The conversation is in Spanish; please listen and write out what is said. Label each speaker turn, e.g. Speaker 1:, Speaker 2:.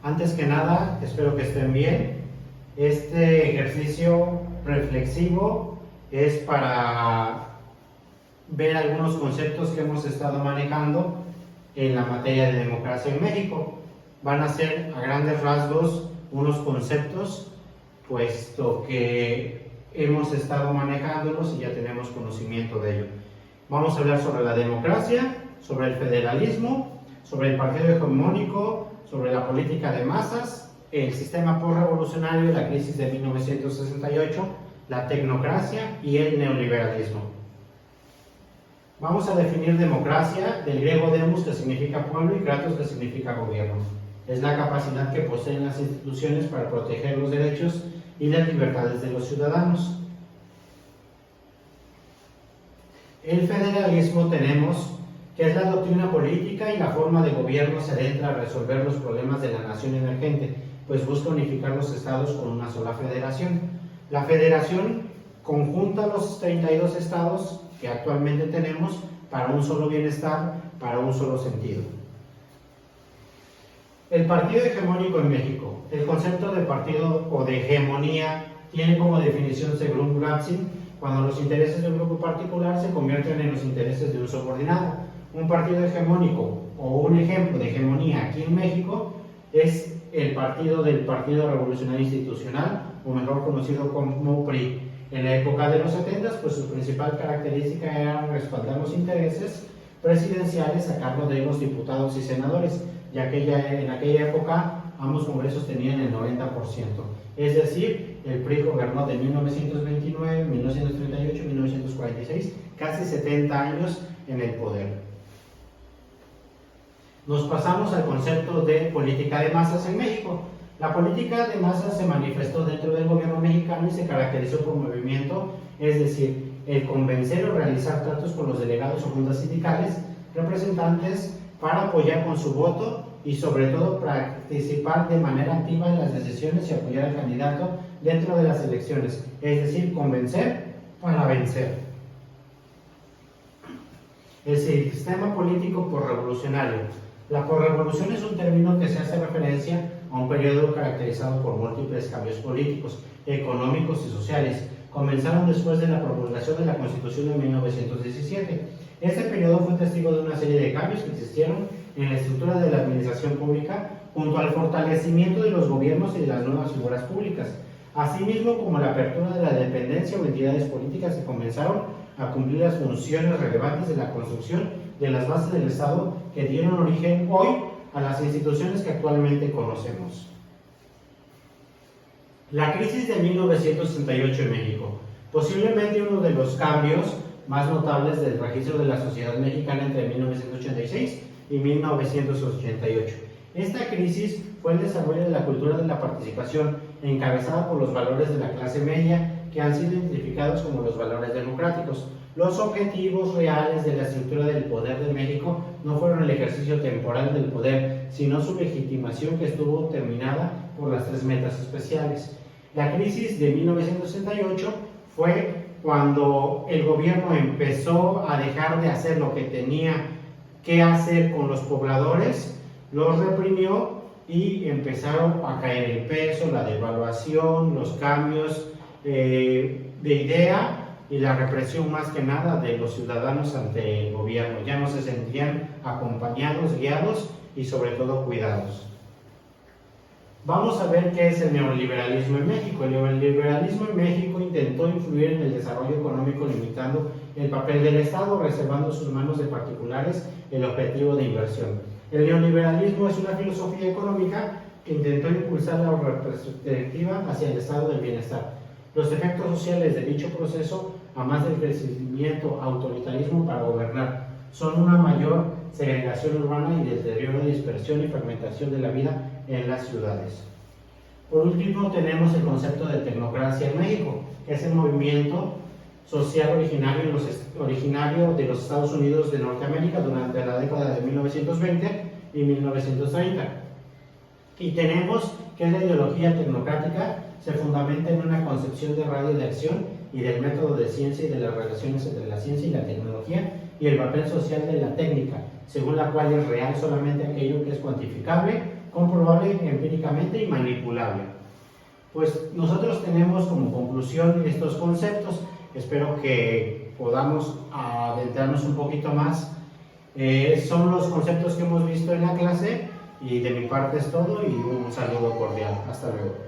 Speaker 1: Antes que nada, espero que estén bien. Este ejercicio reflexivo es para ver algunos conceptos que hemos estado manejando en la materia de democracia en México. Van a ser a grandes rasgos unos conceptos, puesto que hemos estado manejándolos y ya tenemos conocimiento de ello. Vamos a hablar sobre la democracia, sobre el federalismo, sobre el partido hegemónico, sobre la política de masas, el sistema postrevolucionario, la crisis de 1968, la tecnocracia y el neoliberalismo. Vamos a definir democracia del griego demos, que significa pueblo, y kratos, que significa gobierno. Es la capacidad que poseen las instituciones para proteger los derechos y las libertades de los ciudadanos. El federalismo tenemos que es la doctrina política y la forma de gobierno se adentra a resolver los problemas de la nación emergente, pues busca unificar los estados con una sola federación. La federación conjunta los 32 estados que actualmente tenemos para un solo bienestar, para un solo sentido. El partido hegemónico en México. El concepto de partido o de hegemonía tiene como definición, según Gramsci, cuando los intereses de un grupo particular se convierten en los intereses de un subordinado. Un partido hegemónico o un ejemplo de hegemonía aquí en México es el partido del Partido Revolucionario Institucional, o mejor conocido como PRI. En la época de los 70, pues su principal característica era respaldar los intereses presidenciales a cargo de los diputados y senadores, ya que en aquella época ambos congresos tenían el 90%. Es decir, el PRI gobernó de 1929, 1938 y 1946, casi 70 años en el poder. Nos pasamos al concepto de política de masas en México. La política de masas se manifestó dentro del gobierno mexicano y se caracterizó por movimiento, es decir, el convencer o realizar tratos con los delegados o juntas sindicales, representantes, para apoyar con su voto y sobre todo participar de manera activa en las decisiones y apoyar al candidato dentro de las elecciones, es decir, convencer para vencer. El sistema político posrevolucionario. La posrevolución es un término que se hace referencia a un periodo caracterizado por múltiples cambios políticos, económicos y sociales. Comenzaron después de la promulgación de la Constitución de 1917. Este periodo fue testigo de una serie de cambios que existieron en la estructura de la administración pública, junto al fortalecimiento de los gobiernos y de las nuevas figuras públicas, asimismo como la apertura de la dependencia o entidades políticas que comenzaron a cumplir las funciones relevantes de la construcción de las bases del Estado que dieron origen hoy a las instituciones que actualmente conocemos. La crisis de 1968 en México. Posiblemente uno de los cambios más notables del registro de la sociedad mexicana entre 1986 y 1988. Esta crisis fue el desarrollo de la cultura de la participación, encabezada por los valores de la clase media, que han sido identificados como los valores democráticos. Los objetivos reales de la estructura del poder de México no fueron el ejercicio temporal del poder, sino su legitimación, que estuvo terminada por las tres metas especiales. La crisis de 1968 fue cuando el gobierno empezó a dejar de hacer lo que tenía que hacer con los pobladores, los reprimió y empezaron a caer el peso, la devaluación, los cambios de idea y la represión, más que nada, de los ciudadanos ante el gobierno. Ya no se sentían acompañados, guiados y sobre todo cuidados. Vamos a ver qué es el neoliberalismo en México. El neoliberalismo en México intentó influir en el desarrollo económico limitando el papel del Estado, reservando sus manos de particulares el objetivo de inversión. El neoliberalismo es una filosofía económica que intentó impulsar la perspectiva hacia el estado del bienestar. Los efectos sociales de dicho proceso, a más del crecimiento autoritarismo para gobernar, son una mayor segregación urbana y deterioro, dispersión y fragmentación de la vida en las ciudades. Por último, tenemos el concepto de tecnocracia en México, que es el movimiento social originario de los Estados Unidos de Norteamérica durante la década de 1920 y 1930. Y tenemos que la ideología tecnocrática se fundamenta en una concepción de radio de acción y del método de ciencia y de las relaciones entre la ciencia y la tecnología y el papel social de la técnica, según la cual es real solamente aquello que es cuantificable comprobable empíricamente y manipulable. Pues nosotros tenemos como conclusión estos conceptos. Espero que podamos adentrarnos un poquito más. Son los conceptos que hemos visto en la clase y de mi parte es todo y un saludo cordial. Hasta luego.